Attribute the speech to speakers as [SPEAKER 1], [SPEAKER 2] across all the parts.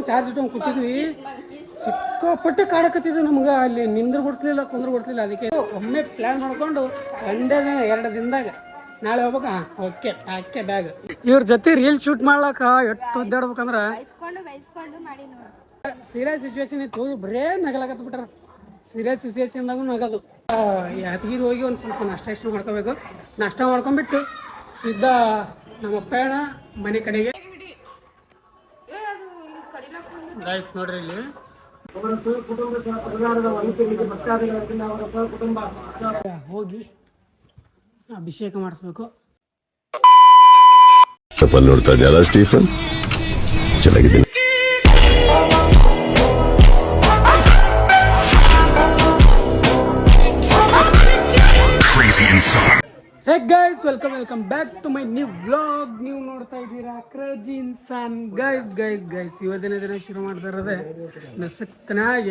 [SPEAKER 1] Phone charge ಇಟ್ಕೊಂಡು ಕೂತಿದ್ವಿ. ಸಿಕ್ಕಾಪಟ್ಟೆ ಕಾಡಕತ್ತಿದ್ವಿ ನಮ್ಗೆ. ಅಲ್ಲಿ ನಿಂದ್ರ ಬಿಡಿಸ್ಲಿಲ್ಲ, ಕುಂದ್ರ ಬಿಡಿಸ್ಲಿಲ್ಲ. ಅದಕ್ಕೆ ಒಮ್ಮೆ ಪ್ಲ್ಯಾನ್ ಮಾಡ್ಕೊಂಡು ಒಂದೇ ದಿನ 2 ದಿನದಾಗ ನಾಳೆ ಹೋಗ್ಬೇಕಾ. ಓಕೆ ಅಕ್ಕೆ ಬ್ಯಾಗ್ ಇವ್ರ ಜೊತೆ ರೀಲ್ ಶೂಟ್ ಮಾಡ್ಲಕ್ಕ ಎಷ್ಟು ಒದ್ದಾಡ್ಬೇಕಂದ್ರೆ ಸೀರಿಯಸ್ ಸಿಚುವೇಶನ್ ಇತ್ತು. ಬರೇ ನಗಲಾಕತ್ ಬಿಟ್ಟಾರ. ಸೀರಿಯಸ್ ಸಿಚುವೇಶನ್ದಾಗೂ ನಗೋದು. ಯಾದಗಿರಿ ಹೋಗಿ ಒಂದು ಸ್ವಲ್ಪ ನಾಷ್ಟ ಮಾಡ್ಕೋಬೇಕು. ನಾಷ್ಟ ಮಾಡ್ಕೊಂಡ್ಬಿಟ್ಟು ಸಿದ್ಧ ನಮ್ಮ ಅಪ್ಪಣ್ಣ ಮನೆ ಕಡೆಗೆ. ಗೈಸ್ ನೋಡ್ರಿ ಇಲ್ಲಿ ಹೋಗಿ ಅಭಿಷೇಕ ಮಾಡಿಸ್ಬೇಕು.
[SPEAKER 2] ನೋಡ್ತಾ ಇದೆಯಲ್ಲ ಸ್ಟೀಫನ್, ಚೆನ್ನಾಗಿದ್ದೀನಿ.
[SPEAKER 1] Hey guys, welcome back to my new vlog. ನೀವು ನೋಡ್ತಾ ಇದ್ದೀರಾ ಕ್ರೇಜಿ ಇನ್ಸಾನ್. ಗೈಸ್ ಇವತ್ತಿನ ದಿನ ಶುರು ಮಾಡ್ತಾ ಇರೋದೆ ನಸಕ್ನಾಗ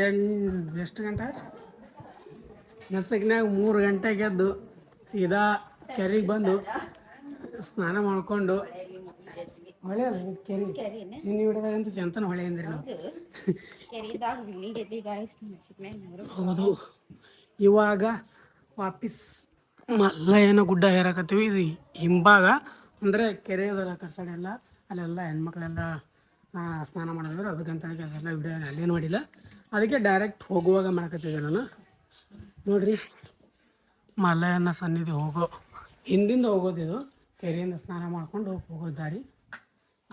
[SPEAKER 1] ಎಷ್ಟು ಗಂಟೆ? ನಸಕ್ನಾಗ 3 ಗಂಟೆಗೆ ಎದ್ದು ಸೀದಾ ಕೆರೆಗೆ ಬಂದು ಸ್ನಾನ ಮಾಡ್ಕೊಂಡು ಹೊಳೆ ಕೆರೆ ನಿನ್ನ ಹಿಡಿದಾಗಂತ ಚಂತನ ಹೊಳೆ ಅಂದ್ರಿ ನಾವು. ಹೌದು, ಇವಾಗ ವಾಪಸ್ ಮಲ್ಲಯ್ಯನ ಗುಡ್ಡ ಹೇರಕತ್ತೀವಿ. ಇದು ಹಿಂಭಾಗ ಅಂದರೆ ಕೆರೆ ಅದಲ್ಲ ಕಡೆ ಸೈಡ್ ಎಲ್ಲ, ಅಲ್ಲೆಲ್ಲ ಹೆಣ್ಮಕ್ಳೆಲ್ಲ ಸ್ನಾನ ಮಾಡಿದ್ರು. ಅದಕ್ಕಂತೇಳಿ ಅದೆಲ್ಲ ವಿಡಿಯೋ ಅಲ್ಲೇ ನೋಡಿಲ್ಲ. ಅದಕ್ಕೆ ಡೈರೆಕ್ಟ್ ಹೋಗುವಾಗ ಮಾಡಕತ್ತಿದ್ದೆ ನಾನು. ನೋಡ್ರಿ, ಮಲ್ಲಯ್ಯನ ಸನ್ನಿಧಿ ಹಿಂದಿಂದ ಹೋಗೋದಿದು. ಕೆರೆಯಿಂದ ಸ್ನಾನ ಮಾಡ್ಕೊಂಡು ಹೋಗೋ ದಾರಿ.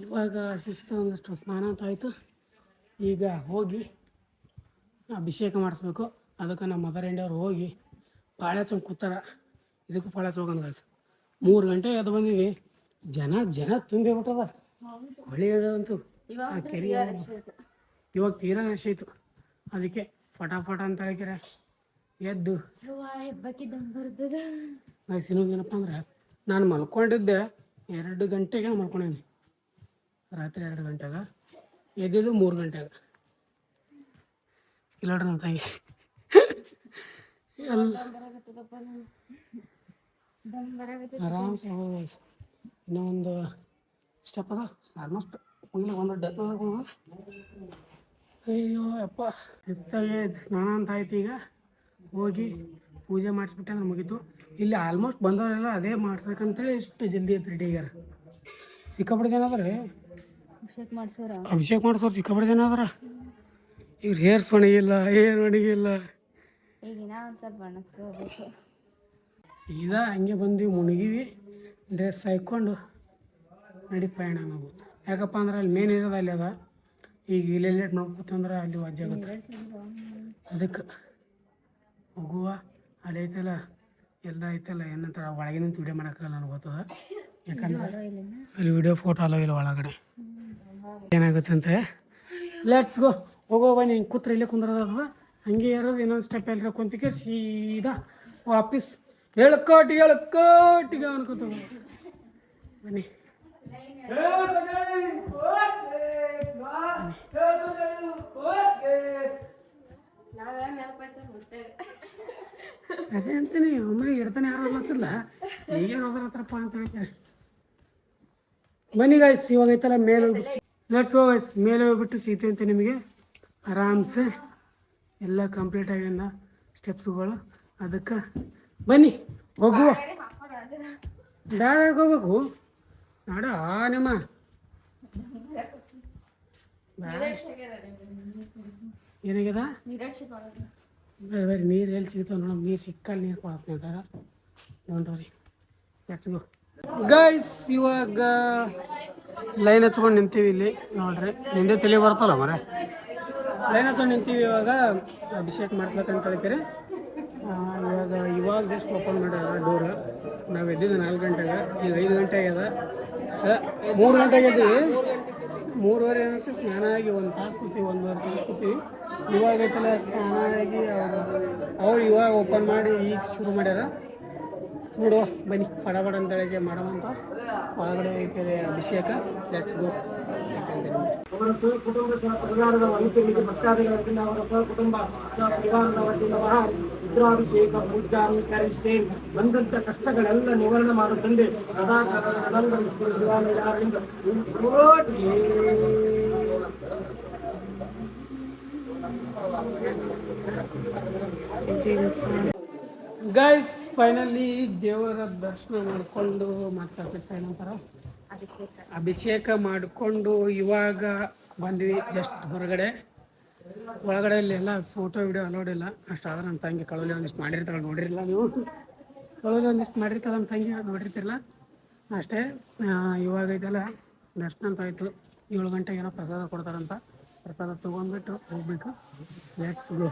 [SPEAKER 1] ಇವಾಗ ಶಿಸ್ತು ಒಂದಷ್ಟು ಸ್ನಾನ ಅಂತ ಆಯಿತು. ಈಗ ಹೋಗಿ ಅಭಿಷೇಕ ಮಾಡಿಸ್ಬೇಕು. ಅದಕ್ಕೆ ನಮ್ಮ ಮದರ್ ಇಂಡಿಯವ್ರು ಹೋಗಿ ಪಾಳೆ ಹಚ್ಕೊಂಡು ಕೂತಾರ. ಇದಕ್ಕೂ ಪಾಳೆ ಹಚ್ಬೇಕಂತ ಗಾಯ್ಸ್. 3 ಗಂಟೆ ಎದ್ದು ಬಂದೀವಿ. ಜನ ತುಂಬಿ ಬಿಟ್ಟದ ಹೊಳೆಯದಂತೂ. ಕೆರೆ ಇವಾಗ ತೀರಾ ರಶ್ ಆಯಿತು. ಅದಕ್ಕೆ ಫಟಾಫಟ ಅಂತ ಹೇಳ್ಕಿರ ಎದ್ದು ಗಾಯ್ಸ್. ಇನ್ನೊಂದೇನಪ್ಪ ಅಂದ್ರೆ ನಾನು ಮಲ್ಕೊಂಡಿದ್ದೆ 2 ಗಂಟೆಗೆ ಮಲ್ಕೊಂಡಿದ್ದೀನಿ. ರಾತ್ರಿ 2 ಗಂಟೆಗೆ ಎದ್ದಿದ್ದು 3 ಗಂಟೆಗೆ. ಇಲ್ಲ ನಮ್ಮ ತಂಗಿ ಆರಾಮ್ಸೆ ಹೋಗೋದು ಗೈಸ್. ಇನ್ನೂ ಒಂದು ಸ್ಟೆಪ್ ಅದ, ಆಲ್ಮೋಸ್ಟ್ ಮುಗಿಲ ಒಂದು ಡನ್. ಅಯ್ಯೋ ಅಪ್ಪ, ಶಿಸ್ತಾಗಿ ಸ್ನಾನ ಅಂತ ಆಯ್ತು. ಈಗ ಹೋಗಿ ಪೂಜೆ ಮಾಡಿಸ್ಬಿಟ್ಟೆ ಅಂದ್ರೆ ಮುಗೀತು. ಇಲ್ಲಿ ಆಲ್ಮೋಸ್ಟ್ ಬಂದವರೆಲ್ಲ ಅದೇ ಮಾಡ್ಸ್ಬೇಕಂತೇಳಿ ಎಷ್ಟು ಜಲ್ದಿ ಅಂತ ರೆಡಿ ಆಗ್ಯಾರ. ಸಿಕ್ಕಾಪಟ್ಟೆ ಜನ ಅದಾರೆ. ಅಭಿಷೇಕ ಮಾಡಿಸೋರು ಸಿಕ್ಕಾಪಟ್ಟೆ ಜನ ಅದಾರ. ಇವ್ರು ಹೇರ್ಸ್ ಒಣಗಿಲ್ಲ, ಏನು ಒಣಗಿಲ್ಲ. ಸೀದಾ ಹಂಗೆ ಬಂದ್ವಿ, ಮುಣಗಿವಿ, ಡ್ರೆಸ್ ಹಾಕ್ಕೊಂಡು ನಡಿ ಪಯಣ ನಾವು. ಯಾಕಪ್ಪ ಅಂದ್ರೆ ಅಲ್ಲಿ ಮೇನ್ ಇರೋದು ಅಲ್ಲಿ ಅದ. ಈಗ ಇಲ್ಲಿ ಲೇಟ್ ಮಾಡ್ಕೊತಂದ್ರೆ ಅಲ್ಲಿ ವಜ್ಜೆ ಆಗುತ್ತೆ. ಅದಕ್ಕೆ ಹೋಗುವ ಅಲ್ಲಿ ಐತಲ್ಲ ಎಲ್ಲ ಐತಲ್ಲ ಏನಂತಾರೆ ಒಳಗಿನ ವಿಡಿಯೋ ಮಾಡೋಕ್ಕಲ್ಲ ನನಗೆ ಗೊತ್ತದ. ಯಾಕಂದ್ರೆ ಅಲ್ಲಿ ವಿಡಿಯೋ ಫೋಟೋ ಅಲ್ಲ ಇಲ್ಲ ಒಳಗಡೆ ಏನಾಗುತ್ತೆ ಅಂತ. ಲೆಟ್ಸ್ ಗೋ, ಹೋಗೋ ಬನ್ನಿ. ಹಿಂಗೆ ಕೂತ್ರೆ ಇಲ್ಲೇ ಕುಂದ್ರದ ಹಂಗೆ ಇರೋದು. ಇನ್ನೊಂದು ಸ್ಟೆಪ್ ಎಲ್ಲ ಕುಂತಿಗೆ ಸೀದಾ ವಾಪಸ್ ಎಳ್ಕೋಟಿಗೆ ಅನ್ಕೋತ ಬನ್ನಿ. ಅದೇ ಅಂತೀನಿ, ಒಮ್ಮೆ ಇಡ್ತಾನೆ ಯಾರು ಅನ್ನತ್ತಿಲ್ಲ. ಈಗ ಹೋದ್ರತ್ರಪ್ಪ ಅಂತ ಹೇಳ್ತಾರೆ. ಬನ್ನಿ ಗಾಯ್ಸ್, ಇವಾಗ ಐತಲ್ಲ ಮೇಲೆ ಹೋಗ್ಬಿಟ್ಟು ಲೆಟ್ಸ್ ಗೋ ಗೈಸ್. ಮೇಲೆ ಹೋಗ್ಬಿಟ್ಟು ಸೀತೆ ಅಂತ ನಿಮಗೆ ಆರಾಮ್ಸೆ ಎಲ್ಲ ಕಂಪ್ಲೀಟ್ ಆಗ್ಯದ ಸ್ಟೆಪ್ಸ್ಗಳು. ಅದಕ್ಕೆ ಬನ್ನಿ ಹೋಗುವ. ಡೈರೆಕ್ಟ್ ಹೋಗ್ಬೇಕು ನಾಡ ನಿಮ್ಮ ಏನಾಗ್ಯದ ಬೇರೆ ನೀರು ಎಲ್ಲಿ ಸಿಗ್ತಾವೆ ನೋಡಮ್. ನೀರು ಸಿಕ್ಕಲ್ಲಿ ನೀರು ಕೊಡತ್ತೆ ಅಂತಾಗ ನೋಡ್ರಿ. Let's go guys. ಇವಾಗ ಲೈನ್ ಹಚ್ಕೊಂಡು ನಿಂತೀವಿ ಇಲ್ಲಿ ನೋಡ್ರಿ. ನಿಂದೆ ತಲೆ ಬರ್ತಲ್ಲ ಮರೆ. ಲೈನ್ ಹಚ್ಕೊಂಡು ನಿಂತೀವಿ. ಇವಾಗ ಅಭಿಷೇಕ ಮಾಡ್ಸ್ಬೇಕಂತ ಹೇಳ್ತೀರಿ. ಇವಾಗ ಜಸ್ಟ್ ಓಪನ್ ಮಾಡ್ಯಾರ ಡೋರ್. ನಾವು ಎದ್ದಿದ್ದು 4 ಗಂಟೆಗೆ, ಈಗ 5 ಗಂಟೆ ಆಗ್ಯದ. 3 ಗಂಟೆಗೆ ಎದ್ದೀವಿ. 3:30 ಅನ್ನಿಸಿ ಸ್ನಾನ ಆಗಿ 1 ತಾಸು ಕೂತೀವಿ, 1.5 ತಾಸು ಕೂತೀವಿ. ಇವಾಗ ಐತಲ್ಲ ಸ್ನಾನ ಆಗಿ ಅವ್ರು ಇವಾಗ ಓಪನ್ ಮಾಡಿ ಈಗ ಶುರು ಮಾಡ್ಯಾರ. ನೋಡುವ ಬನ್ನಿ ಫಟಾಫಟ ಅಂತೇಳಿಗೆ ಮಾಡೋವಂತ. ಒಳಗಡೆ ಐತೆ ಅಭಿಷೇಕ. Let's go. ಅವರ ಕುಟುಂಬ ಪರಿವಾರದ ವೈದ್ಯರಿಗೆ ಭಕ್ತಾದಿಗಳಿಂದ ಅವರ ಸಹಕುಟುಂಬ ಪರಿವಾರದ ವತಿಯಿಂದ ರುದ್ರಾಭಿಷೇಕ ಪೂಜಾರಿ ಕರಿಷ್ಠೆ. ಬಂದಂಥ ಕಷ್ಟಗಳೆಲ್ಲ ನಿವಾರಣೆ ಮಾಡುತ್ತಂದೆ ಸದಾಕಾಲ ಶಿವಾಲಯದಿಂದ ಗೈಸ್ ಫೈನಲಿ ದೇವರ ದರ್ಶನ ಮಾಡಿಕೊಂಡು ಮತ್ತು ಏನಂತಾರ ಅಭಿಷೇಕ ಮಾಡಿಕೊಂಡು ಇವಾಗ ಬಂದ್ವಿ ಜಸ್ಟ್ ಹೊರಗಡೆ. ಒಳಗಡೆ ಎಲ್ಲ ಫೋಟೋ ವಿಡಿಯೋ ನೋಡಿಲ್ಲ ಅಷ್ಟಾದ್ರೆ ನಮ್ಮ ತಂಗಿ ಕಳವಲಿ ಒಂದಿಷ್ಟು ಮಾಡಿರ್ತಾಳೆ, ನೋಡಿರಲಿಲ್ಲ ನೀವು. ಕಳವಲಿ ಒಂದಿಷ್ಟು ಮಾಡಿರ್ತಾಳೆ ನಮ್ಮ ತಂಗಿ, ನೋಡಿರ್ತಿರಲ್ಲ ಅಷ್ಟೇ. ಇವಾಗ ಇದೆಲ್ಲ ದರ್ಶನ ಅಂತ ಆಯಿತು. 7 ಗಂಟೆಗೆ ಏನೋ ಪ್ರಸಾದ ಕೊಡ್ತಾರಂತ, ಪ್ರಸಾದ ತೊಗೊಂಡ್ಬಿಟ್ಟು ಹೋಗ್ಬೇಕು. Let's go.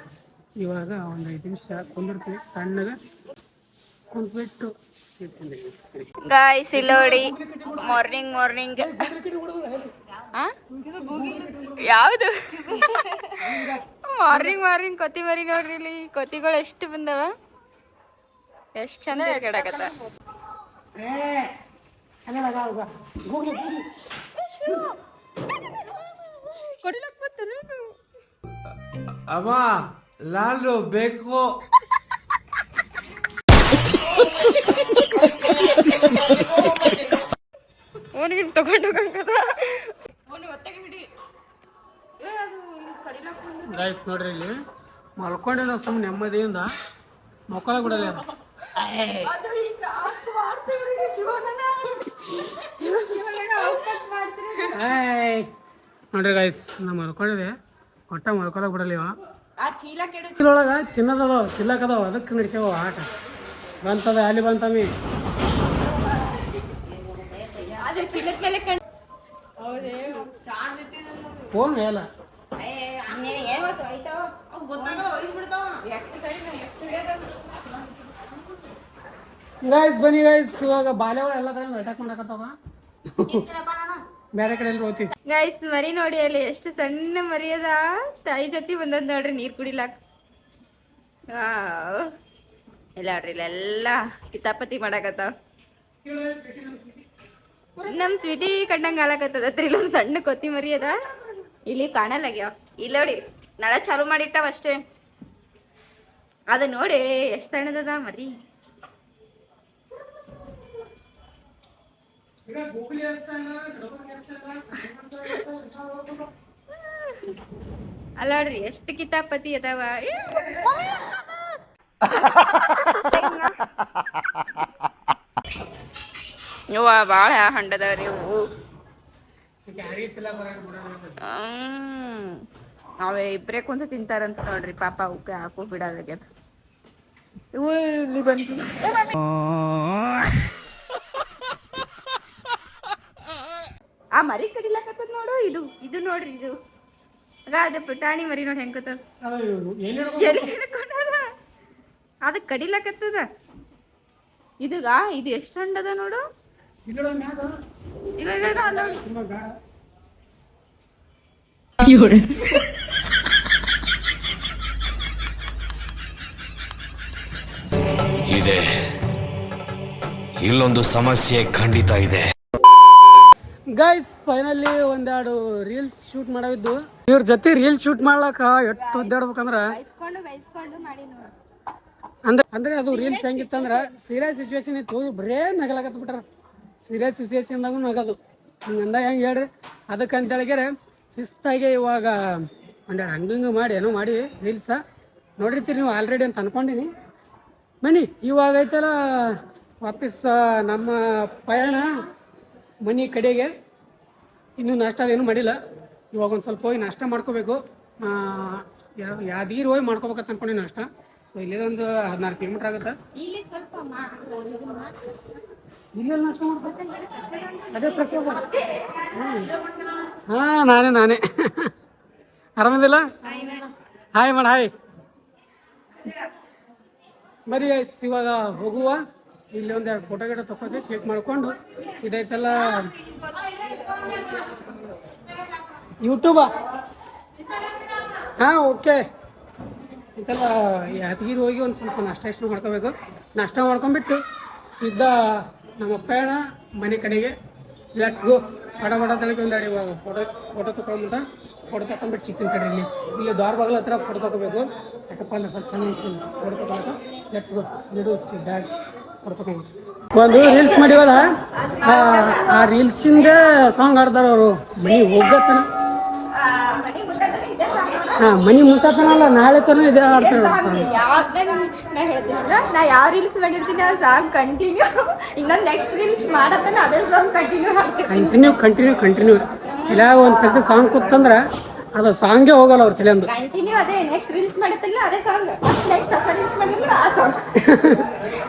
[SPEAKER 1] ಇವಾಗ ಒಂದು 5 ನಿಮಿಷ ಕುಂದಿರ್ತೀವಿ, ತಣ್ಣಗೆ ಕುಂತ್ಬಿಟ್ಟು
[SPEAKER 3] ಗಾಯ್ಸ್ ಇಲ್ಲಿ ನೋಡಿ ಮಾರ್ನಿಂಗ್ ಯಾವುದು ಮಾರ್ನಿಂಗ್ ಕೊತ್ತಿ ಮರಿ ನೋಡ್ರಿ. ಇಲ್ಲಿ ಕೊತ್ತಿಗಳು ಎಷ್ಟು ಬಂದವ, ಎಷ್ಟು ಚಂದ ಕೆಡಕತ್ತ.
[SPEAKER 4] ಅಮ್ಮ ಲಾಲು ಬೇಕು.
[SPEAKER 3] ಅವನಿಗೆ ತಗೊಂಡು
[SPEAKER 1] ಗೈಸ್ ನೋಡ್ರಿ, ಇಲ್ಲಿ ಮಲ್ಕೊಂಡೆ ನಾವು ಸುಮ್ಮನೆ ನೆಮ್ಮದಿಯಿಂದ ಮಕ್ಕಳ ಬಿಡಲ್ಲ ಅದು. ನೋಡ್ರಿ ಗೈಸ್, ನಾ ಮಲ್ಕೊಂಡಿದೆ, ಒಟ್ಟ ಮಲ್ಕೊಳಕ್ ಬಿಡಲ್ಲ ಇವ. ಇದ್ರೊಳಗೆ ತಿನ್ನೋದವ ತಿಲ್ಲಕದವ, ಅದಕ್ಕೆ ನಡಿಸ್ಯಾವ ಆಟ. ಬಂತದ ಅಲ್ಲಿ ಬಂತಮ್ಮಿ. ಫೋನ್ ಹೇಳ ಗೈಸ್ ಬನ್ನಿ ಗೈಸ್, ಇವಾಗ ಬಾಲ್ಯಗಳು ಎಲ್ಲ ಕಡೆ ಅಟ್ಯಾಕ್ ಮಾಡಕತ್ತವ. ಬೇರೆ ಕಡೆ ಎಲ್ಲಿ ಹೋಗ್ತೀವಿ
[SPEAKER 3] ಗೈಸ್. ಮರಿ ನೋಡಿ ಅಲ್ಲಿ ಎಷ್ಟು ಸಣ್ಣ ಮರಿ ಅದ, ತಾಯಿ ಜೊತೆ ಬಂದದ್ ನೋಡ್ರಿ ನೀರ್ ಕುಡಿಲಾಕ. ಇಲ್ಲ ನೋಡ್ರಿ, ಇಲ್ಲೆಲ್ಲ ಕಿತಾಪತಿ ಮಾಡಾಕತ್ತಾವ. ನಮ್ ಸ್ವೀಟಿ ಕಂಡಂಗ ಆಲಕತ್ತದತ್ರಿ. ಇಲ್ಲೊಂದ್ ಸಣ್ಣ ಕೊತ್ತಿ ಮರಿ ಅದ, ಇಲ್ಲಿ ಕಾಣಲಾಗ್ಯಾವ. ಇಲ್ಲ ನೋಡಿ, ನಳ ಚಾಲು ಮಾಡಿಟ್ಟಾವ ಅಷ್ಟೇ. ಅದ ನೋಡಿ ಎಷ್ಟ್ ಸಣ್ಣದದ ಮರಿ. ಅಲ್ಲ ನೋಡ್ರಿ ಎಷ್ಟು ಕಿತಾಪತಿ ಅದಾವ. ಇವ ಬಾಳ ಹಂಡದವ್ರಿ ಇವು. ಅವೇ ಇಬ್ರೇ ಕುಂತ ತಿಂತಾರಂತ ನೋಡ್ರಿ ಪಾಪ. ಅವಕ್ಕೆ ಹಾಕು ಬಿಡೋದಾಗ್ಯದ. ಇವು ಇಲ್ಲಿ ಬಂದು ಆ ಮರಿ ಕಡಿಲಾಕತ್ತದ ನೋಡು. ಇದು ನೋಡ್ರಿ, ಇದು ಅದೇ ಪುಟಾಣಿ ಮರಿ ನೋಡಿ ಹೆಂಗತ್ತದ, ಎಲ್ಲಿ ಹಿಡ್ಕೊಂಡದ, ಅದ ಕಡಿಲಾಕತ್ತದ. ಇದು ಎಷ್ಟು ಹಂಡದ ನೋಡು.
[SPEAKER 5] ಇದೆ, ಇಲ್ಲೊಂದು ಸಮಸ್ಯೆ ಖಂಡಿತ ಇದೆ.
[SPEAKER 1] ಗೈಸ್ ಫೈನಲಿ ಒಂದೆರಡು ರೀಲ್ಸ್ ಶೂಟ್ ಮಾಡವಿದ್ದು. ಇವ್ರ ಜೊತೆ ರೀಲ್ಸ್ ಶೂಟ್ ಮಾಡ್ಲಾಕ ಎಷ್ಟು ಒದ್ದಾಡ್ಬೇಕಂದ್ರ ಅಂದ್ರೆ ಅದು ರೀಲ್ಸ್ ಹೆಂಗಿತ್ತಂದ್ರ ಸೀರಿಯಸ್ ಸಿಚುವೇಶನ್ ಇತ್ತು, ಬರೇ ನಗಲಾಕತ್ ಬಿಟ್ರ. ಸೀರಿಯಸ್ ಸಿಚುವೇಶನ್ದಾಗೂ ನಗದು ಹಿಂಗಂದಾಗ ಹೆಂಗೆ ಹೇಳ್ರಿ. ಅದಕ್ಕಂತೇಳಿಗೆ ಶಿಸ್ತಾಗಿ ಇವಾಗ ಒಂದೆರಡು ಹಂಗಂಗೆ ಮಾಡಿ ಏನೋ ಮಾಡಿ ರೀಲ್ಸ ನೋಡಿರ್ತೀರಿ ನೀವು ಆಲ್ರೆಡಿ ಅಂತ ಅನ್ಕೊಂಡಿನಿ. ಬನ್ನಿ ಇವಾಗ ಐತಲ್ಲ ವಾಪಸ್ ನಮ್ಮ ಪಯಣ ಮನೆ ಕಡೆಗೆ. ಇನ್ನೂ ನಾಷ್ಟ ಅದೇನು ಮಾಡಿಲ್ಲ. ಇವಾಗ ಒಂದು ಸ್ವಲ್ಪ ಹೋಗಿ ನಾಷ್ಟ ಮಾಡ್ಕೋಬೇಕು. ಯಾದಗಿರಿ ಹೋಗಿ ಮಾಡ್ಕೋಬೇಕಂತ ಅನ್ಕೊಂಡು ನಾಷ್ಟ. ಸೊ ಇಲ್ಲಿದೊಂದು 14 ಕಿಲೋಮೀಟ್ರ್ ಆಗುತ್ತೆ. ಇಲ್ಲೆಲ್ಲ ನಾಷ್ಟ ಮಾಡ್ಬೇಕು, ಅದೇ ಪ್ರಸಾದ. ಹಾಂ ನಾನೇ ಆರಾಮದಿಲ್ಲ. ಹಾಯ್ ಮಾಡ ಹಾಯ್. ಬರೀ ಇವಾಗ ಹೋಗುವ. ಇಲ್ಲಿ ಒಂದೆರಡು ಫೋಟೋ ಗಿಟ ತಗೋತೀವಿ, ಕ್ಲಿಕ್ ಮಾಡ್ಕೊಂಡು ಇದೈತಲ್ಲ ಯೂಟ್ಯೂಬಾ. ಹಾಂ ಓಕೆ. ಇದೆಲ್ಲ ಯಾದಗಿರಿ ಹೋಗಿ ಒಂದು ಸ್ವಲ್ಪ ನಾಷ್ಟ ಮಾಡ್ಕೋಬೇಕು. ನಾಷ್ಟ ಮಾಡ್ಕೊಂಡ್ಬಿಟ್ಟು ಸೀದಾ ನಮ್ಮ ಪಯಣ ಮನೆ ಕಡೆಗೆ. Let's go. ಬಡ ತಳಗೆ ಒಂದೆರಡು ಇವಾಗ ಫೋಟೋ ತಗೊಂಬಂತ ಫೋಟೋ ತಗೊಂಡ್ಬಿಟ್ಟು ಸಿಗ್ತೀನಿ ಕಡೆ. ಇಲ್ಲಿ ದ್ವಾರ ಬಾಗಿಲ ಹತ್ರ ಫೋಟೋ ತಗೋಬೇಕು. ಯಾಕಪ್ಪ ಅಂದ್ರೆ ಸ್ವಲ್ಪ ಚೆನ್ನಾಗಿ ಫೋಟೋ ತಗೊಳಕ. Let's go. ಇಡು ಬ್ಯಾಗ್ ಫೋಟೋ ತಗೊಂಡು ಒಂದು ರೀಲ್ಸ್ ಮಾಡಿವಲ್ಲ, ಆ ರೀಲ್ಸಿಂದ ಸಾಂಗ್ ಆಡ್ತಾರ ಅವರು. ಮನೆ ಹೋಗತ್ತನ ಹಾಂ ಮನೆ ಮುಟ್ಟಾತನಲ್ಲ ನಾಳೆ ತನಕ ಇದೇ ಆಡ್ತಾರೆ
[SPEAKER 3] ನಾ ಹೇಳ್ತೀನಲ್ಲ ನಾ ಯಾವ ರೀಲ್ಸ್ ಮಾಡಿರ್ತೀನಿ ಆ ಸಾಂಗ್ ಕಂಟಿನ್ಯೂ ಇನ್ನೊಂದು ನೆಕ್ಸ್ಟ್ ರೀಲ್ಸ್ ಮಾಡತ್ತನ ಅದೇ ಸಾಂಗ್ ಕಂಟಿನ್ಯೂ ಹಾಕ್ತೀನಿ
[SPEAKER 1] ಕಂಟಿನ್ಯೂ ಇಲ್ಲ ಒಂದು ಸರ್ತಿ ಸಾಂಗ್ ಕೂತಂದ್ರೆ ಅದು ಸಾಂಗೇ ಹೋಗಲ್ಲ ಅವ್ರ ತಲೆಯಂದು
[SPEAKER 3] ಕಂಟಿನ್ಯೂ ಅದೇ ನೆಕ್ಸ್ಟ್ ರೀಲ್ಸ್ ಮಾಡತ್ತಲ್ಲ ಅದೇ ಸಾಂಗ್ ನೆಕ್ಸ್ಟ್ ಹೊಸ ರೀಲ್ಸ್ ಮಾಡಿದ್ರೆ ಆ ಸಾಂಗ್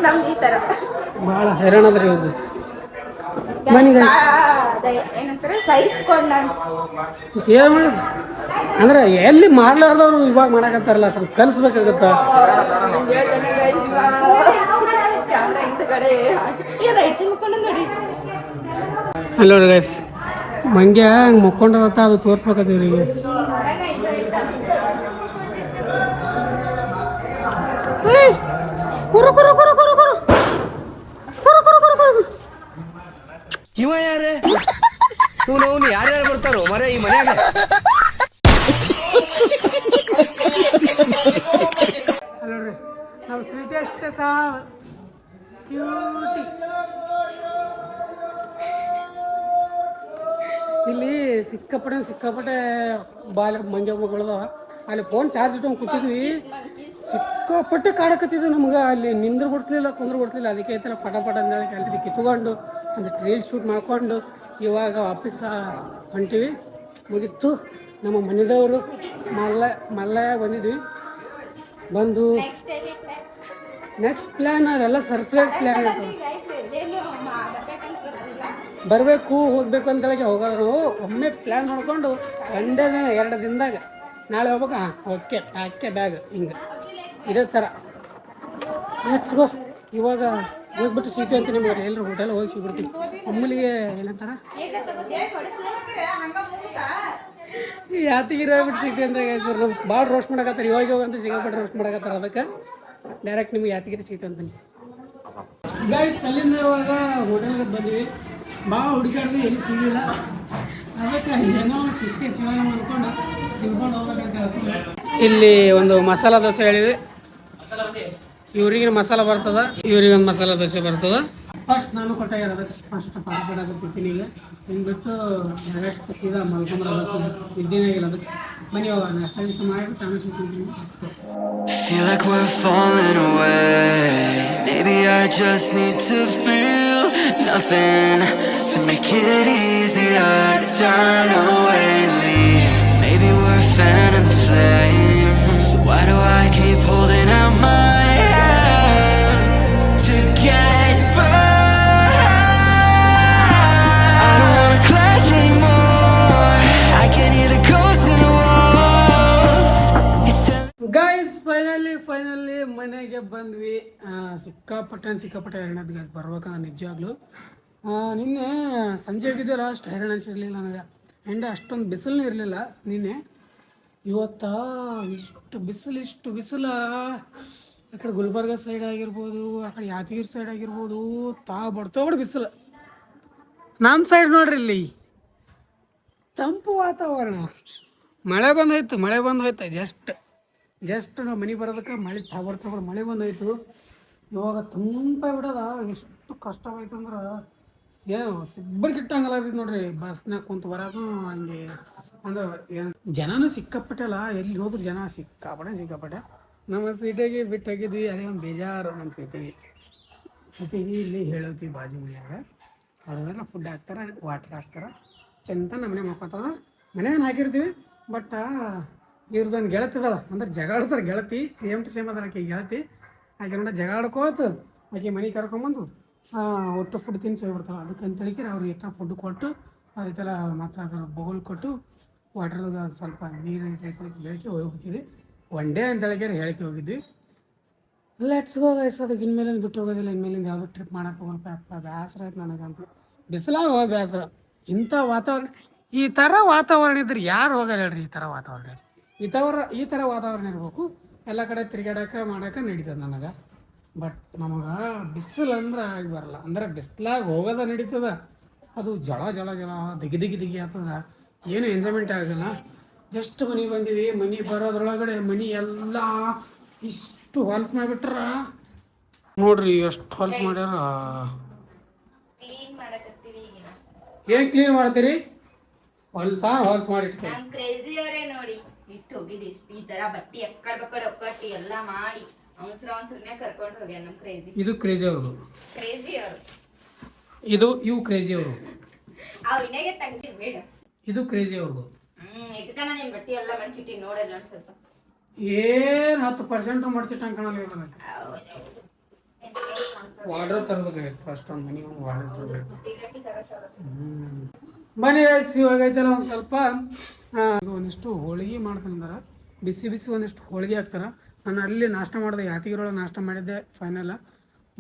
[SPEAKER 3] ನಮ್ದು ಈ ಥರ
[SPEAKER 1] ಭಾಳ ಹೈರಾಣ ಅದ್ರಿ ಇವ್ರದ್ದು
[SPEAKER 3] ಏನಂತಾರೆ ಸಹಿಸ್ಕೊಂಡ
[SPEAKER 1] ಏನು ಮಾಡೋದು ಅಂದ್ರೆ ಎಲ್ಲಿ ಮಾಡ್ಲಾರ್ದವ್ರು ಇವಾಗ ಮಾಡಕತ್ತಾರಲ್ಲ ಸ್ವಲ್ಪ ಕಲಿಸ್ಬೇಕಾಗತ್ತ
[SPEAKER 3] ಕ್ಯಾಮ್ರಾ ಇಂಥ ಕಡೆ ಹೆಚ್ಚು ಮುಕ್ಕೊಂಡು ನೋಡಿ
[SPEAKER 1] ಅಲ್ಲಿ ನೋಡ್ರಿ ಗೈಸ್ ಮಂಗ್ಯ ಹಂಗೆ ಮುಕ್ಕೊಂಡದತ್ತ ಅದು ತೋರಿಸ್ಬೇಕತ್ತ ಇವ್ರಿಗೆ ಕುರು ಕುರು ಕುರು ಕುರು ಕುರು ಕುರು ಕುರು ಕುರು ಕುರು
[SPEAKER 5] ಇವ ಯಾರೇ ಇವನು ಯಾರ್ಯಾರು ಬರ್ತಾರೋ ಮರೆ ಈ ಮನ್ಯಾಗ
[SPEAKER 1] ನೋಡ್ರಿ ನಾವು ಸ್ವೀಟೆಸ್ಟ್ ಸಾವು ಕ್ಯೂಟಿ ಇಲ್ಲಿ ಸಿಕ್ಕಾಪಟ್ಟೆ ಬಾಲ್ ಮಂಗ್ಯ ಮಗಳದಾವ ಅಲ್ಲಿ ಫೋನ್ ಚಾರ್ಜ್ ಇಟ್ಕೊಂಡು ಕೂತಿದ್ವಿ ಸಿಕ್ಕಾಪಟ್ಟೆ ಕಾಡಕತ್ತಿದ್ವಿ ನಮ್ಗೆ ಅಲ್ಲಿ ನಿಂದ್ರ ಬಿಡಿಸ್ಲಿಲ್ಲ ಅದಕ್ಕೆ ಐತಲ್ಲ ಪಟ ಅಂದೇಳಿ ಅಲ್ಲಿ ಕಿತ್ಕೊಂಡು ಒಂದು ಟ್ರೀಲ್ ಶೂಟ್ ಮಾಡ್ಕೊಂಡು ಇವಾಗ ಆಫೀಸ ಹೊಂಟಿವಿ ಮುಗಿತ್ತು ನಮ್ಮ ಮನೆದವರು ಮಲ್ಲಯ್ಯ ಬಂದಿದ್ವಿ ಬಂದು ನೆಕ್ಸ್ಟ್ ಪ್ಲ್ಯಾನ್ ಅದೆಲ್ಲ ಸರ್ಪ್ರೈಸ್ ಪ್ಲ್ಯಾನ್ ಇರ್ತದೆ ಬರಬೇಕು ಹೋಗ್ಬೇಕು ಅಂತೇಳಿ ಹೋಗೋಣ ನಾವು ಒಮ್ಮೆ ಪ್ಲ್ಯಾನ್ ಮಾಡ್ಕೊಂಡು ಒಂದೇ ದಿನ 2 ದಿನದಾಗ ನಾಳೆ ಹೋಗ್ಬೇಕು ಓಕೆ ಪ್ಯಾಕೆ ಬ್ಯಾಗ್ ಹಿಂಗೆ ಇದೇ ಥರ ನೆಕ್ಸ್ಟ್ ಗೋ ಇವಾಗ ಹೋಗ್ಬಿಟ್ಟು ಸಿಗ್ತೀವಿ ಅಂತ ನಿಮಗೆ ಎಲ್ಲರೂ ಹೋಟೆಲ್ ಹೋಗಿ ಸಿಗ್ಬಿಡ್ತೀವಿ ಅಮ್ಮಲಿಗೆ ಏನಂತಾರ ಯಾತಿಗಿರ ಹೋಗ್ಬಿಟ್ಟು ಸಿಗ್ತೀವಿ ಅಂತ ಸರ್ ನಾವು ಭಾಳ ರೋಸ್ಟ್ ಮಾಡಕತ್ತಾರೆ ಇವಾಗ ಹೋಗಂತ ಸಿಗಪಟ್ಟು ರೋಸ್ಟ್ ಮಾಡಕತ್ತಾರೆ ಅದಕ್ಕೆ ಡೈರೆಕ್ಟ್ ನಿಮ್ಗೆ ಯಾತಿಗಿರಿ ಸಿಗ್ತೀವಿ ಅಂತೀನಿ ಗೈಸ್ ಅಲ್ಲಿಂದ ಇವಾಗ ಹೋಟೆಲ್ಗೆ ಬಂದ್ವಿ ಭಾಳ ಹುಡುಕಾಡಿದ್ವಿ ಎಲ್ಲಿ ಸಿಗಲಿಲ್ಲ ಅದಕ್ಕೆ ಏನೋ ಸಿಕ್ಕಿ ಶಿವನ ಅಂದ್ಕೊಂಡು ತಿನ್ಕೊಂಡು ಹೋಗ್ಬೇಕಂತ ಇಲ್ಲಿ ಒಂದು ಮಸಾಲ ದೋಸೆ ಹೇಳಿದ್ವಿ ಇವ್ರಿಗೆ ಮಸಾಲ ಬರ್ತದ ಇವ್ರಿಗೊಂದು ಮಸಾಲ ದೋಸೆ ಬರ್ತದ ಫಸ್ಟ್ ನಾನು ಕೊಟ್ಟಾಗ್ಯಾರ ಅದಕ್ಕೆ ಫಸ್ಟ್ ಪಾಠ ತಿಂತೀನಿ ಈಗ ತಿಂದ್ಬಿಟ್ಟು ಡೈರೆಕ್ಟ್ ಸೀದಾ ಮಲ್ಕೊಂಡ್ರೆ ನಿದ್ದೆನಾಗಿಲ್ಲ ಅದಕ್ಕೆ ಮನೆ ಹೋಗೋಣ ಅಷ್ಟ ಮಾಡಿಬಿಟ್ಟು ತಾನು ಸಿಗ್ತೀನಿ
[SPEAKER 6] Feel like we're falling away. Maybe I just need to feel nothing to make it easier to turn away and leave. Maybe we're fan and flame. So why do I keep holding out my hand to get burned? I don't wanna clash anymore. I can hear the ghosts in the walls.
[SPEAKER 1] Guys finally ಮನೆಗೆ ಬಂದ್ವಿ ಸಿಕ್ಕಾಪಟ್ಟೆ ಹೈರಾಣದ guys ಬರ್ಬೇಕಂದ್ರೆ ನಿಜವಾಗ್ಲೂ ನಿನ್ನೆ ಸಂಜೆ ಹೋಗಿದ್ವಲ್ಲ ಅಷ್ಟು ಹೈರಾಣ ಅನಿಸಿರ್ಲಿಲ್ಲ ನನಗೆ ಆ್ಯಂಡ್ ಅಷ್ಟೊಂದು ಬಿಸಿಲೂ ಇರಲಿಲ್ಲ ನಿನ್ನೆ ಇವತ್ತು ಇಷ್ಟು ಬಿಸಿಲು ಆ ಕಡೆ ಗುಲ್ಬರ್ಗ ಸೈಡ್ ಆಗಿರ್ಬೋದು ಆ ಕಡೆ ಯಾದಗಿರಿ ಸೈಡ್ ಆಗಿರ್ಬೋದು ಬರ್ತೋಗ್ಬಿಡು ಬಿಸಿಲು ನಮ್ಮ ಸೈಡ್ ನೋಡ್ರಿ ಇಲ್ಲಿ ತಂಪು ವಾತಾವರಣ ಮಳೆ ಬಂದೋಯ್ತು ಜಸ್ಟ್ ನಾವು ಮನೆ ಬರೋದಕ್ಕೆ ಮಳೆ ಬರ್ತಾ ಮಳೆ ಬಂದೋಯ್ತು ಇವಾಗ ತಂಪಾಗ್ಬಿಡೋದ ಎಷ್ಟು ಕಷ್ಟವಾಯ್ತು ಅಂದ್ರೆ ಏನು ಸಿಬ್ಬರ್ಗಿಟ್ಟಂಗಲ್ಲ ನೋಡ್ರಿ ಬಸ್ನಾಗ ಕುಂತು ಬರೋದು ಹಂಗೆ ಅಂದ್ರೆ ಜನನೂ ಸಿಕ್ಕಾಪಟ್ಟಲ್ಲ ಎಲ್ಲಿ ಹೋದ್ರು ಜನ ಸಿಕ್ಕಾಪಟ್ಟೆ ನಮ್ಮ ಸಿಟಿಗೆ ಬಿಟ್ಟು ಹೋಗಿದ್ವಿ ಅದೇ ಒಂದು ಬೇಜಾರು ನಮ್ಮ ಸಿಟಿಗೆ ಇಲ್ಲಿ ಹೇಳೋತಿ ಬಾಜು ಮನೆಯಾಗ ಅವ್ರೆಲ್ಲ ಫುಡ್ ಹಾಕ್ತಾರೆ ವಾಟ್ರ್ ಹಾಕ್ತಾರೆ ಚಂದ ನಮ್ಮನೆ ಮಕ್ಕೋತದ ಮನೆಯನ್ನು ಹಾಕಿರ್ತೀವಿ ಬಟ್ ಇವ್ರದ್ದೊಂದು ಗೆಳತಿದಲ್ಲ ಅಂದ್ರೆ ಜಗಾಡ್ತಾರೆ ಗೆಳತಿ ಸೇಮ್ ಟು ಸೇಮ್ ಅದ ಆಕೆ ಗೆಳತಿ ಆಕೆ ನೋಡ ಜಗಾಡ್ಕೋತು ಆಕೆ ಮನೆ ಕರ್ಕೊಂಬಂದು ಒಟ್ಟು ಫುಡ್ ತಿನ್ಸಿ ಹೋಗ್ಬಿಡ್ತಾಳೆ ಅದಕ್ಕೆ ಅಂತೇಳಿಕೆ ಅವ್ರಿಗೆ ಎತ್ತ ಫುಡ್ ಕೊಟ್ಟು ಅದಕ್ಕೆಲ್ಲ ಮತ್ತು ಅದರ ಬೌಲ್ ಕೊಟ್ಟು ವಾಟ್ರದಾಗ ಸ್ವಲ್ಪ ನೀರು ಹೇಳಿಕೆ ಹೋಗ್ಬಿಟ್ಟಿದ್ವಿ ಒನ್ ಡೇ ಅಂತೇಳಿಕೆ ಹೇಳಿಕೆ ಹೋಗಿದ್ವಿ ಲೆಟ್ಸ್ ಗೋ ಗೈಸ್ ಅದಕ್ಕೆ ಇನ್ಮೇಲಿಂದ ಬಿಟ್ಟು ಹೋಗೋದಿಲ್ಲ ಇನ್ಮೇಲಿಂದ ಯಾವುದೋ ಟ್ರಿಪ್ ಮಾಡೋಕೆ ಹೋಗಲ್ಪ ಬೇಸರ ಆಯ್ತು ನನಗಂತೂ ಬಿಸಿಲಾಗ ಹೋಗೋದು ಬೇಸರ ಇಂಥ ವಾತಾವರಣ ಈ ಥರ ವಾತಾವರಣ ಇದ್ರೆ ಯಾರು ಹೋಗಲ್ಲ ಹೇಳ್ರಿ ಈ ಥರ ವಾತಾವರಣ ಇರಬೇಕು ಎಲ್ಲ ಕಡೆ ತಿರುಗಾಡಕ್ಕೆ ಮಾಡೋಕೆ ನಡೀತದೆ ನನಗೆ ಬಟ್ ನಮಗೆ ಬಿಸಿಲು ಅಂದ್ರೆ ಆಗಿ ಬರಲ್ಲ ಅಂದ್ರೆ ಬಿಸಿಲಾಗ ಹೋಗೋದ ನಡೀತದ ಅದು ಜಳ ದಿಗಿ ಆಗ್ತದ ಏನು ಎಂಜಾಯ್ಮೆಂಟ್ ಆಗಲ್ಲ ಜಸ್ಟ್ ಮನೆಗೆ ಬಂದೀವಿ ಮನೆ ಬರೋದ್ರೊಳಗಡೆ ಮನೆ ಎಲ್ಲ ಇಷ್ಟು ಹೊಲ್ಸ್ ಮಾಡಿಬಿಟ್ರ ನೋಡ್ರಿ ಎಷ್ಟು ಹೊಲ್ಸ್ ಮಾಡ್ಯಾರ ಏನು ಕ್ಲೀನ್ ಮಾಡ್ತೀರಿ ಹೊಲ್ಸ್ ಮಾಡಿಟ್ಕೆ
[SPEAKER 3] ನೋಡಿ ಬಿಟ್ಟು ಹೋಗಿದ್ದು ಇಷ್ಟು ಈ ತರ ಬಟ್ಟಿ ಎಕ್ಕಡ್ ಒಕ್ಕಟ್ಟಿ ಎಲ್ಲ ಮಾಡಿ ಅವಸರನೇ ಕರ್ಕೊಂಡು ಹೋಗ್ಯಾನ ನಮ್ ಕ್ರೇಜಿ.
[SPEAKER 1] ಇದು ಕ್ರೇಜಿ ಅವ್ರದ್ದು.
[SPEAKER 3] ಕ್ರೇಜಿ ಅವರು
[SPEAKER 1] ಇವು ಕ್ರೇಜಿ ಅವರು.
[SPEAKER 3] ಆ ವಿನಯಗೆ ತೆಗ್ದಿ ಬೇಡ.
[SPEAKER 1] ಇದು ಕ್ರೇಜಿ ಅವ್ರದ್ದು.
[SPEAKER 3] ಇಟ್ಕನ ನಿನ್ ಬಟ್ಟಿ ಎಲ್ಲ ಮಡ್ಚಿಟ್ಟಿ ನೋಡಲ್ಲ ಒಂದ್ ಸ್ವಲ್ಪ.
[SPEAKER 1] ಏನ್ 10% ಮಡ್ಚಿಟ್ಟು ಕಾಣಲ್ಲ ಇವ್ರನ್ನ. ವಾರ್ಡರ್ ತರಬೇಕಾಗಿತ್ತು ಫಸ್ಟ್ ಒಂದು ಮನೆ ಒಂದು ವಾರ್ಡರ್ ತರಬೇಕು. ಬನ್ನಿ ಇವಾಗ ಐತಲ್ಲ ಒಂದು ಸ್ವಲ್ಪ ಒಂದಿಷ್ಟು ಹೋಳಿಗೆ ಮಾಡ್ಕೊಂಡಿದ್ದಾರೆ. ಬಿಸಿ ಬಿಸಿ ಒಂದಿಷ್ಟು ಹೋಳಿಗೆ ಹಾಕ್ತಾರೆ. ನಾನು ಅಲ್ಲಿ ನಾಷ್ಟ ಮಾಡಿದೆ, ಯಾತಿಗಿರೊಳಗೆ ನಾಷ್ಟ ಮಾಡಿದ್ದೆ ಫೈನಲ್.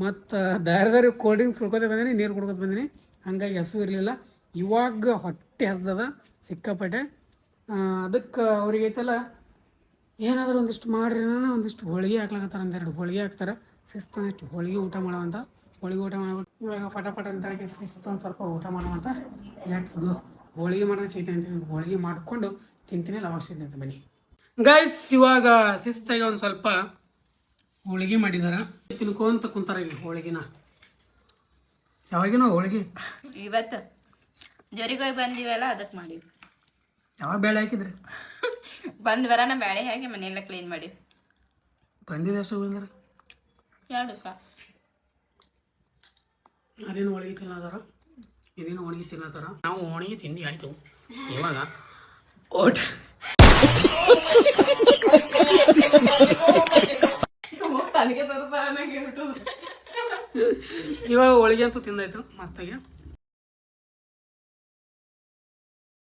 [SPEAKER 1] ಮತ್ತು ದಾರಿ ಕೋಲ್ಡ್ ಡ್ರಿಂಕ್ಸ್ ಕುಡ್ಕೋತ ಬಂದೀನಿ, ನೀರು ಕುಡ್ಕೋತ ಬಂದೀನಿ. ಹಾಗಾಗಿ ಹಸು ಇರಲಿಲ್ಲ. ಇವಾಗ ಹೊಟ್ಟೆ ಹಸ್ದದ ಸಿಕ್ಕಾಪಟ್ಟೆ. ಅದಕ್ಕೆ ಅವ್ರಿಗೆ ಐತಲ್ಲ ಏನಾದರೂ ಒಂದಿಷ್ಟು ಮಾಡ್ರಿ, ಒಂದಿಷ್ಟು ಹೋಳಿಗೆ ಹಾಕ್ಲಾಕತ್ತಾರೆ. ಒಂದೆರಡು ಹೋಳಿಗೆ ಹಾಕ್ತಾರೆ. ಶಿಸ್ತು ಒಂದಿಷ್ಟು ಹೋಳಿಗೆ ಊಟ ಮಾಡೋವಂಥ. ಹೋಳಿಗೆ ಊಟ ಮಾಡ್ಬಿಟ್ಟು ಇವಾಗ ಪಟ ಅಂತೇಳಿ ಶಿಸ್ತು ಒಂದು ಸ್ವಲ್ಪ ಊಟ ಮಾಡೋವಂಥ. Let's go. ಹೋಳಿಗೆ ಮಾಡೋದು ಚೈತೆ ಅಂತೀನಿ. ಹೋಳಿಗೆ ಮಾಡಿಕೊಂಡು ತಿಂತೀನಿ, ಅವಾಗ ಸಿಗ್ತೀನಿ ಅಂತ ಬನ್ನಿ ಗೈಸ್. ಇವಾಗ ಶಿಸ್ತಾಗಿ ಒಂದು ಸ್ವಲ್ಪ ಹೋಳಿಗೆ ಮಾಡಿದಾರ, ತಿನ್ಕೊಂತ ಕುಂತಾರ. ಈಗ ಹೋಳಿಗೆನ ಯಾವಾಗಿನೋ ಹೋಳಿಗೆ
[SPEAKER 3] ಇವತ್ತು ಜರಿಗೋಯ್ ಬಂದಿವಲ್ಲ ಅದಕ್ಕೆ ಮಾಡಿವಿ.
[SPEAKER 1] ಯಾವಾಗ ಬೇಳೆ ಹಾಕಿದ್ರಿ?
[SPEAKER 3] ಬಂದ್ವರ ನಾ ಬ್ಯಾಳೆ ಹಾಕಿ ಮನೆಯೆಲ್ಲ ಕ್ಲೀನ್ ಮಾಡಿ
[SPEAKER 1] ಬಂದಿದೆ. ಎಷ್ಟು ಬಂದ್ರೆ
[SPEAKER 3] 2
[SPEAKER 1] ಅದೇನು ಹೋಳಿಗೆ ತಿನ್ನೋದಾರ, ಇದೇನು ಒಣಗಿ ತಿನ್ನೋದಾರ. ನಾವು ಒಣಗಿ ತಿಂಡಿ ಆಯಿತು. ಇವಾಗ ಓಟ್ ಇವಾಗ ಹೋಳಿಗೆ ಅಂತೂ ತಿಂದಾಯ್ತು ಮಸ್ತಾಗಿ.